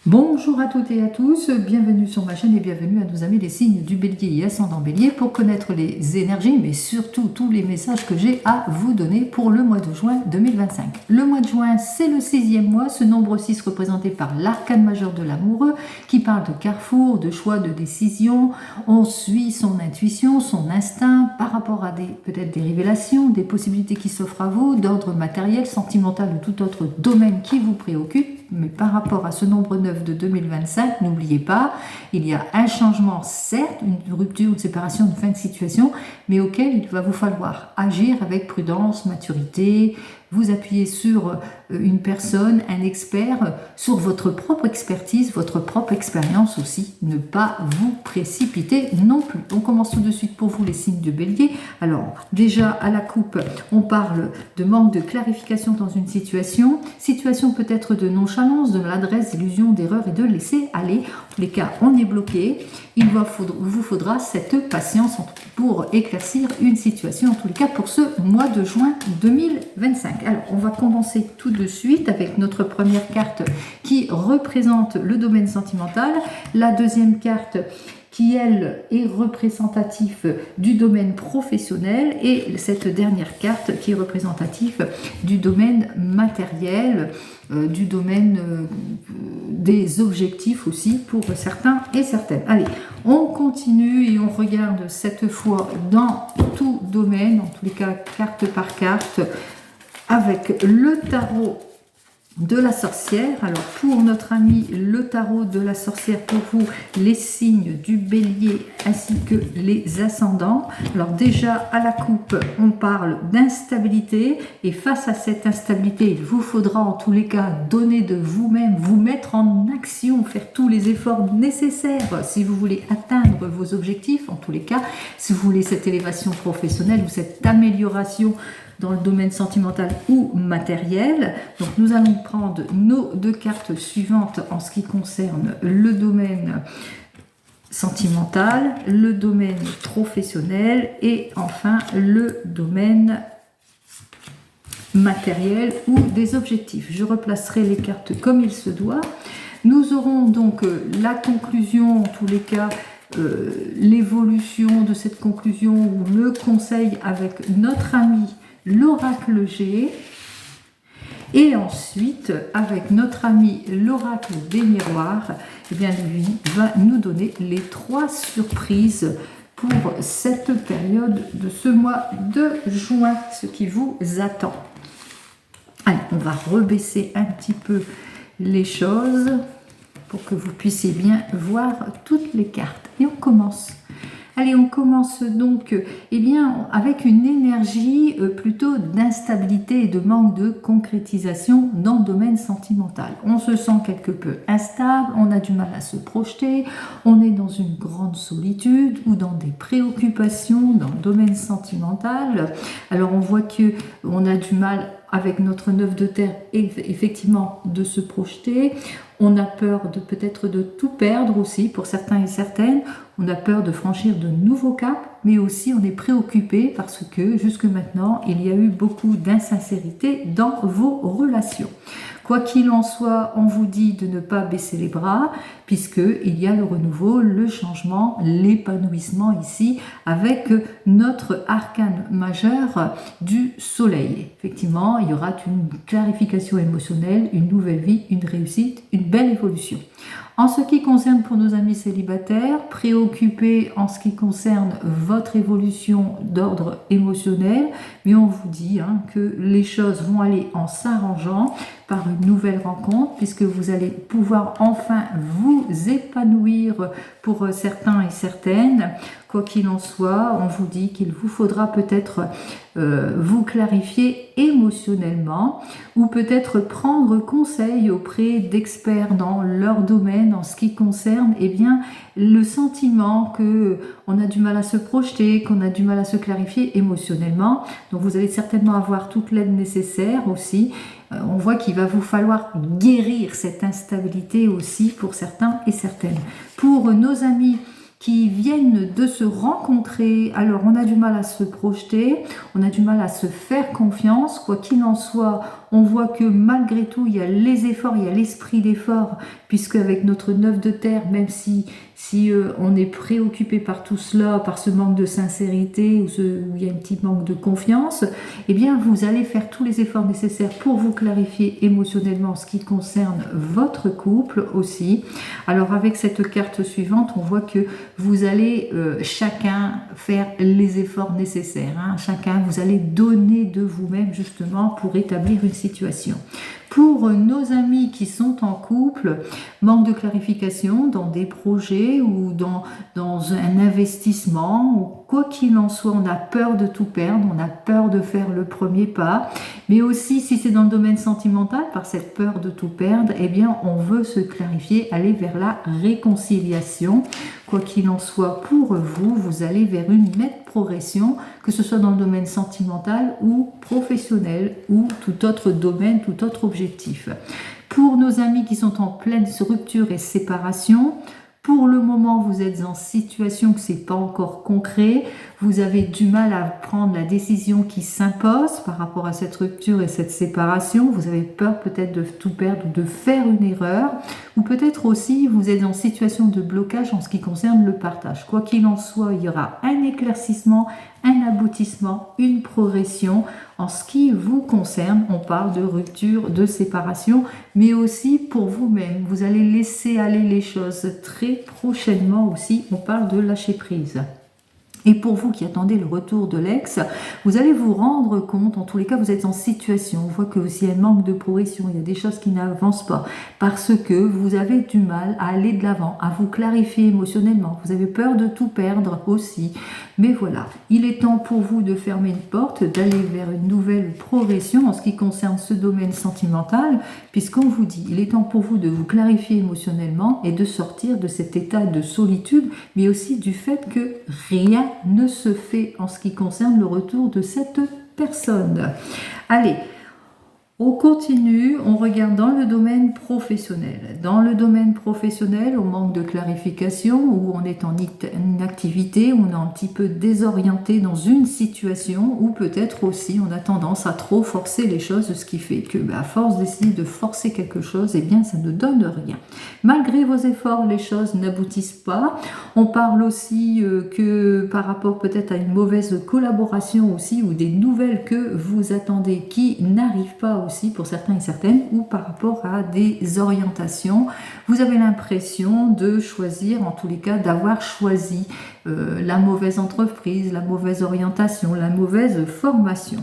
Bonjour à toutes et à tous, bienvenue sur ma chaîne et bienvenue à nos amis les signes du Bélier et ascendant Bélier pour connaître les énergies mais surtout tous les messages que j'ai à vous donner pour le mois de juin 2025. Le mois de juin, c'est le 6e mois, ce nombre 6 représenté par l'arcane majeur de l'amoureux qui parle de carrefour, de choix, de décision. On suit son intuition, son instinct par rapport à peut-être des révélations, des possibilités qui s'offrent à vous, d'ordre matériel, sentimental ou tout autre domaine qui vous préoccupe. Mais par rapport à ce nombre 9 de 2025, n'oubliez pas, il y a un changement, certes, une rupture, une séparation, une fin de situation, mais auquel il va vous falloir agir avec prudence, maturité, vous appuyer sur une personne, un expert, sur votre propre expertise, votre propre expérience aussi. Ne pas vous précipiter non plus. On commence tout de suite pour vous les signes de Bélier. Alors, déjà à la coupe, on parle de manque de clarification dans une situation peut-être de nonchalance, de maladresse, d'illusion, d'erreur et de laisser aller. En tous les cas, on est bloqué. Il vous faudra cette patience pour éclaircir une situation, en tous les cas pour ce mois de juin 2025. Alors, on va commencer tout de suite avec notre première carte qui représente le domaine sentimental. La deuxième carte qui, elle, est représentative du domaine professionnel et cette dernière carte qui est représentative du domaine matériel, du domaine des objectifs aussi pour certains et certaines. Allez, on continue et on regarde cette fois dans tout domaine, en tous les cas carte par carte, avec le tarot de la sorcière. Alors pour notre ami le tarot de la sorcière, pour vous les signes du Bélier ainsi que les ascendants. Alors déjà à la coupe on parle d'instabilité et face à cette instabilité il vous faudra en tous les cas donner de vous-même, vous mettre en action, faire tous les efforts nécessaires si vous voulez atteindre vos objectifs. En tous les cas si vous voulez cette élévation professionnelle ou cette amélioration dans le domaine sentimental ou matériel. Donc nous allons prendre nos deux cartes suivantes en ce qui concerne le domaine sentimental, le domaine professionnel et enfin le domaine matériel ou des objectifs. Je replacerai les cartes comme il se doit. Nous aurons donc la conclusion, en tous les cas, l'évolution de cette conclusion ou le conseil avec notre ami l'oracle G, et ensuite avec notre ami l'oracle des miroirs, eh bien lui va nous donner les 3 surprises pour cette période de ce mois de juin, ce qui vous attend. Allez, on va rebaisser un petit peu les choses pour que vous puissiez bien voir toutes les cartes. Et on commence. Allez, on commence donc avec une énergie plutôt d'instabilité et de manque de concrétisation dans le domaine sentimental. On se sent quelque peu instable, on a du mal à se projeter, on est dans une grande solitude ou dans des préoccupations dans le domaine sentimental. Alors on voit que on a du mal avec notre 9 de terre, effectivement, de se projeter. On a peur de peut-être de tout perdre aussi pour certains et certaines. On a peur de franchir de nouveaux caps, mais aussi on est préoccupé parce que jusque maintenant, il y a eu beaucoup d'insincérité dans vos relations. Quoi qu'il en soit, on vous dit de ne pas baisser les bras puisqu'il y a le renouveau, le changement, l'épanouissement ici avec notre arcane majeur du soleil. Effectivement, il y aura une clarification émotionnelle, une nouvelle vie, une réussite, une belle évolution. En ce qui concerne pour nos amis célibataires, préoccupés en ce qui concerne votre évolution d'ordre émotionnel, mais on vous dit que les choses vont aller en s'arrangeant par une nouvelle rencontre puisque vous allez pouvoir enfin vous épanouir pour certains et certaines. Quoi qu'il en soit, on vous dit qu'il vous faudra peut-être vous clarifier émotionnellement ou peut-être prendre conseil auprès d'experts dans leur domaine en ce qui concerne le sentiment qu'on a du mal à se projeter, qu'on a du mal à se clarifier émotionnellement. Donc vous allez certainement avoir toute l'aide nécessaire aussi. On voit qu'il va vous falloir guérir cette instabilité aussi pour certains et certaines. Pour nos amis qui viennent de se rencontrer, alors on a du mal à se projeter, on a du mal à se faire confiance, quoi qu'il en soit, On voit que malgré tout, il y a les efforts, il y a l'esprit d'effort, puisque avec notre 9 de terre, même si on est préoccupé par tout cela, par ce manque de sincérité, où il y a un petit manque de confiance, eh bien, vous allez faire tous les efforts nécessaires pour vous clarifier émotionnellement ce qui concerne votre couple aussi. Alors, avec cette carte suivante, on voit que vous allez chacun faire les efforts nécessaires. Hein. Chacun, vous allez donner de vous-même justement pour établir une situation. Pour nos amis qui sont en couple, manque de clarification dans des projets ou dans un investissement, ou quoi qu'il en soit, on a peur de tout perdre, on a peur de faire le premier pas, mais aussi si c'est dans le domaine sentimental, par cette peur de tout perdre, eh bien on veut se clarifier, aller vers la réconciliation. Quoi qu'il en soit, pour vous, vous allez vers une nette progression, que ce soit dans le domaine sentimental ou professionnel ou tout autre domaine, tout autre objectif. Pour nos amis qui sont en pleine rupture et séparation, pour le moment, vous êtes en situation que ce n'est pas encore concret. Vous avez du mal à prendre la décision qui s'impose par rapport à cette rupture et cette séparation. Vous avez peur peut-être de tout perdre ou de faire une erreur. Ou peut-être aussi, vous êtes en situation de blocage en ce qui concerne le partage. Quoi qu'il en soit, il y aura un éclaircissement, un aboutissement, une progression. En ce qui vous concerne, on parle de rupture, de séparation, mais aussi pour vous-même. Vous allez laisser aller les choses très prochainement aussi. On parle de lâcher prise. Et pour vous qui attendez le retour de l'ex, vous allez vous rendre compte, en tous les cas, vous êtes en situation. On voit que s'il y a un manque de progression, il y a des choses qui n'avancent pas parce que vous avez du mal à aller de l'avant, à vous clarifier émotionnellement. Vous avez peur de tout perdre aussi. Mais voilà, il est temps pour vous de fermer une porte, d'aller vers une nouvelle progression en ce qui concerne ce domaine sentimental, puisqu'on vous dit, il est temps pour vous de vous clarifier émotionnellement et de sortir de cet état de solitude, mais aussi du fait que rien ne se fait en ce qui concerne le retour de cette personne. Allez, on continue, on regarde dans le domaine professionnel. Dans le domaine professionnel, on manque de clarification, où on est en inactivité, où on est un petit peu désorienté dans une situation, ou peut-être aussi on a tendance à trop forcer les choses, ce qui fait que à force d'essayer de forcer quelque chose, eh bien ça ne donne rien. Malgré vos efforts, les choses n'aboutissent pas. On parle aussi que par rapport peut-être à une mauvaise collaboration aussi, ou des nouvelles que vous attendez qui n'arrivent pas aussi pour certains et certaines, ou par rapport à des orientations. Vous avez l'impression de choisir, en tous les cas, d'avoir choisi la mauvaise entreprise, la mauvaise orientation, la mauvaise formation.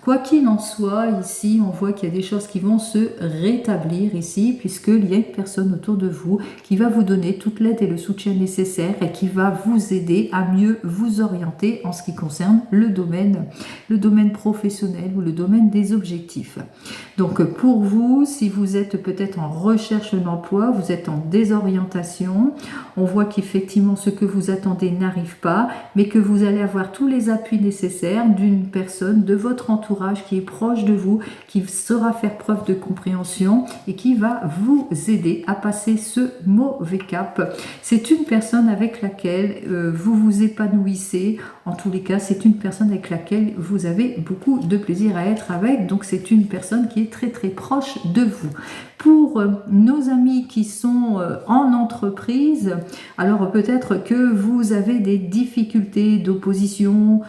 Quoi qu'il en soit, ici, on voit qu'il y a des choses qui vont se rétablir ici, puisqu'il y a une personne autour de vous qui va vous donner toute l'aide et le soutien nécessaire et qui va vous aider à mieux vous orienter en ce qui concerne le domaine professionnel ou le domaine des objectifs. Donc, pour vous, si vous êtes peut-être en recherche d'emploi, vous êtes en désorientation, on voit qu'effectivement, ce que vous attendez n'arrive pas, mais que vous allez avoir tous les appuis nécessaires d'une personne de votre entourage qui est proche de vous, qui saura faire preuve de compréhension et qui va vous aider à passer ce mauvais cap. C'est une personne avec laquelle vous vous épanouissez. En tous les cas, c'est une personne avec laquelle vous avez beaucoup de plaisir à être avec. Donc, c'est une personne qui est très très proche de vous. Pour nos amis qui sont en entreprise, alors peut-être que vous avez des difficultés d'opposition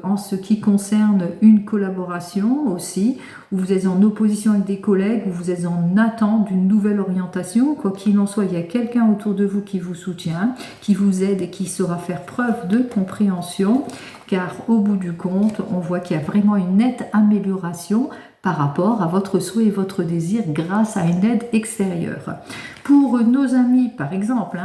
en ce qui concerne une collaboration aussi, où vous êtes en opposition avec des collègues, où vous êtes en attente d'une nouvelle orientation. Quoi qu'il en soit, il y a quelqu'un autour de vous qui vous soutient, qui vous aide et qui saura faire preuve de compréhension, car au bout du compte, on voit qu'il y a vraiment une nette amélioration par rapport à votre souhait et votre désir grâce à une aide extérieure. Pour nos amis, par exemple,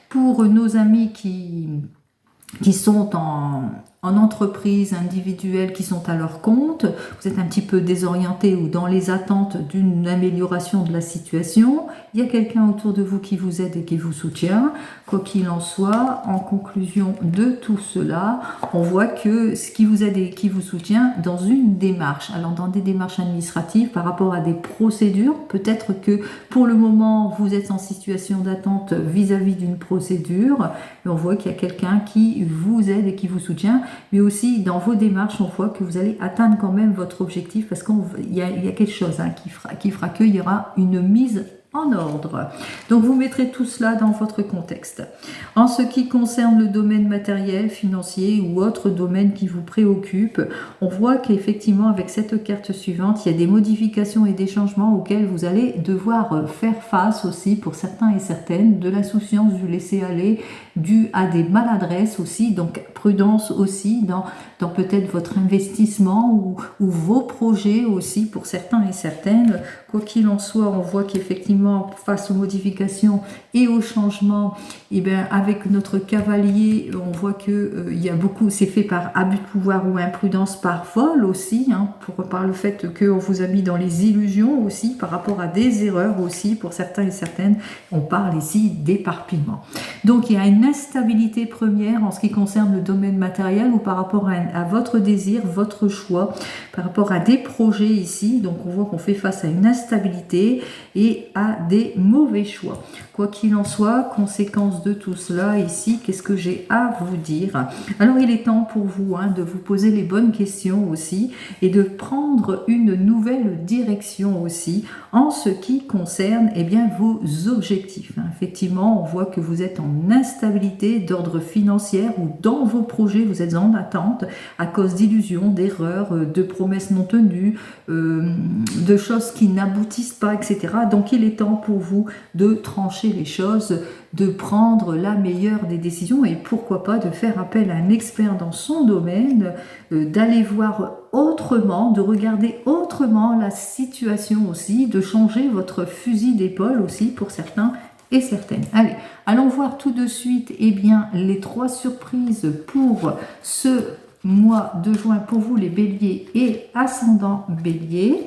pour nos amis qui sont en entreprise individuelle, qui sont à leur compte, vous êtes un petit peu désorienté ou dans les attentes d'une amélioration de la situation, il y a quelqu'un autour de vous qui vous aide et qui vous soutient. Quoi qu'il en soit, en conclusion de tout cela, on voit que ce qui vous aide et qui vous soutient dans une démarche, alors dans des démarches administratives par rapport à des procédures, peut-être que pour le moment vous êtes en situation d'attente vis-à-vis d'une procédure, et on voit qu'il y a quelqu'un qui vous aide et qui vous soutient mais aussi dans vos démarches, on voit que vous allez atteindre quand même votre objectif parce qu'il y a quelque chose qui fera qu'il y aura une mise en ordre. Donc vous mettrez tout cela dans votre contexte. En ce qui concerne le domaine matériel, financier ou autre domaine qui vous préoccupe, on voit qu'effectivement avec cette carte suivante, il y a des modifications et des changements auxquels vous allez devoir faire face aussi pour certains et certaines, de l'insouciance, du laisser-aller, dû à des maladresses aussi, donc prudence aussi dans peut-être votre investissement ou vos projets aussi pour certains et certaines. Quoi qu'il en soit, on voit qu'effectivement face aux modifications et aux changements, et bien avec notre cavalier, on voit que il y a beaucoup, c'est fait par abus de pouvoir ou imprudence, par vol aussi, par le fait qu'on vous a mis dans les illusions aussi, par rapport à des erreurs aussi pour certains et certaines. On parle ici d'éparpillement. Donc il y a une instabilité première en ce qui concerne le domaine matériel ou par rapport à votre désir, votre choix, par rapport à des projets ici. Donc on voit qu'on fait face à une instabilité et à des mauvais choix. Quoi qu'il en soit, conséquence de tout cela ici, qu'est-ce que j'ai à vous dire? Alors il est temps pour vous de vous poser les bonnes questions aussi et de prendre une nouvelle direction aussi en ce qui concerne vos objectifs. Effectivement, on voit que vous êtes en instabilité d'ordre financier ou dans vos projets, vous êtes en attente à cause d'illusions, d'erreurs, de promesses non tenues, de choses qui n'aboutissent pas, etc. Donc il est temps pour vous de trancher les choses, de prendre la meilleure des décisions et pourquoi pas de faire appel à un expert dans son domaine, d'aller voir autrement, de regarder autrement la situation aussi, de changer votre fusil d'épaule aussi pour certains et certaines. Allez, allons voir tout de suite les 3 surprises pour ce mois de juin pour vous les béliers et ascendant bélier.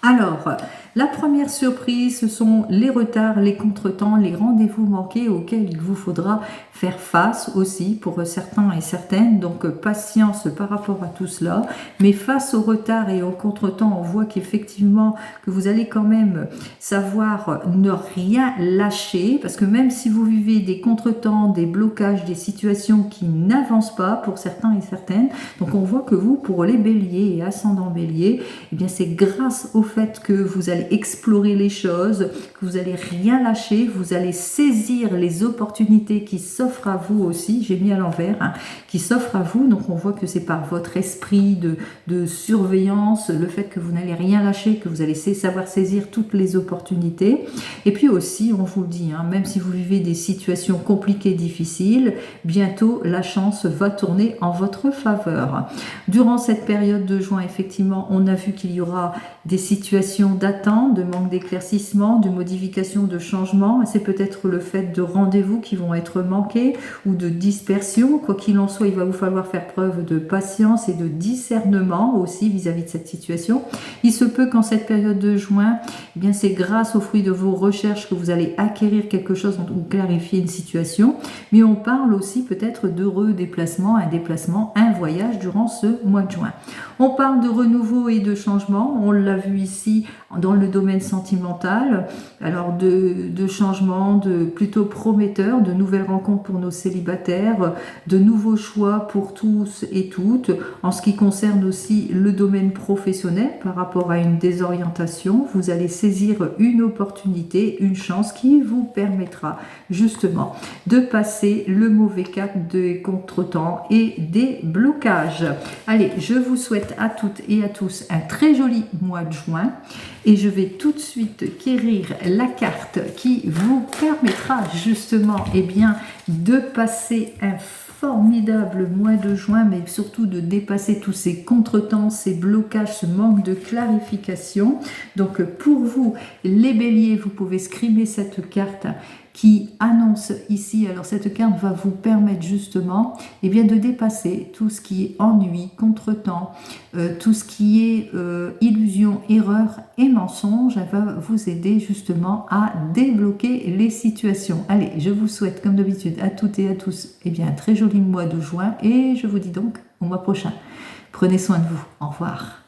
Alors, la première surprise, ce sont les retards, les contretemps, les rendez-vous manqués auxquels il vous faudra faire face aussi pour certains et certaines. Donc, patience par rapport à tout cela. Mais face aux retards et aux contretemps, on voit qu'effectivement, que vous allez quand même savoir ne rien lâcher. Parce que même si vous vivez des contretemps, des blocages, des situations qui n'avancent pas pour certains et certaines, donc on voit que vous, pour les béliers et ascendants béliers, c'est grâce au fait que vous allez explorer les choses, que vous allez rien lâcher, vous allez saisir les opportunités qui s'offrent à vous aussi, j'ai mis à l'envers, qui s'offrent à vous, donc on voit que c'est par votre esprit de surveillance, le fait que vous n'allez rien lâcher, que vous allez savoir saisir toutes les opportunités, et puis aussi, on vous le dit, même si vous vivez des situations compliquées, difficiles, bientôt la chance va tourner en votre faveur. Durant cette période de juin, effectivement, on a vu qu'il y aura des situations d'attente, de manque d'éclaircissement, de modification, de changement. C'est peut-être le fait de rendez-vous qui vont être manqués ou de dispersion. Quoi qu'il en soit, il va vous falloir faire preuve de patience et de discernement aussi vis-à-vis de cette situation. Il se peut qu'en cette période de juin, c'est grâce au fruit de vos recherches que vous allez acquérir quelque chose ou clarifier une situation. Mais on parle aussi peut-être d'heureux déplacements, un voyage durant ce mois de juin. On parle de renouveau et de changement. On l'a vu ici dans le domaine sentimental, alors de changements plutôt prometteurs, de nouvelles rencontres pour nos célibataires, de nouveaux choix pour tous et toutes. En ce qui concerne aussi le domaine professionnel par rapport à une désorientation, vous allez saisir une opportunité, une chance qui vous permettra justement de passer le mauvais cap des contretemps et des blocages. Allez, je vous souhaite à toutes et à tous un très joli mois de juin et je vais tout de suite quérir la carte qui vous permettra justement de passer un formidable mois de juin, mais surtout de dépasser tous ces contretemps, ces blocages, ce manque de clarification. Donc pour vous, les béliers, vous pouvez scriber cette carte qui annonce ici, alors cette carte va vous permettre justement de dépasser tout ce qui est ennui, contretemps, tout ce qui est illusion, erreur et mensonge. Elle va vous aider justement à débloquer les situations. Allez, je vous souhaite comme d'habitude à toutes et à tous un très joli mois de juin et je vous dis donc au mois prochain. Prenez soin de vous. Au revoir.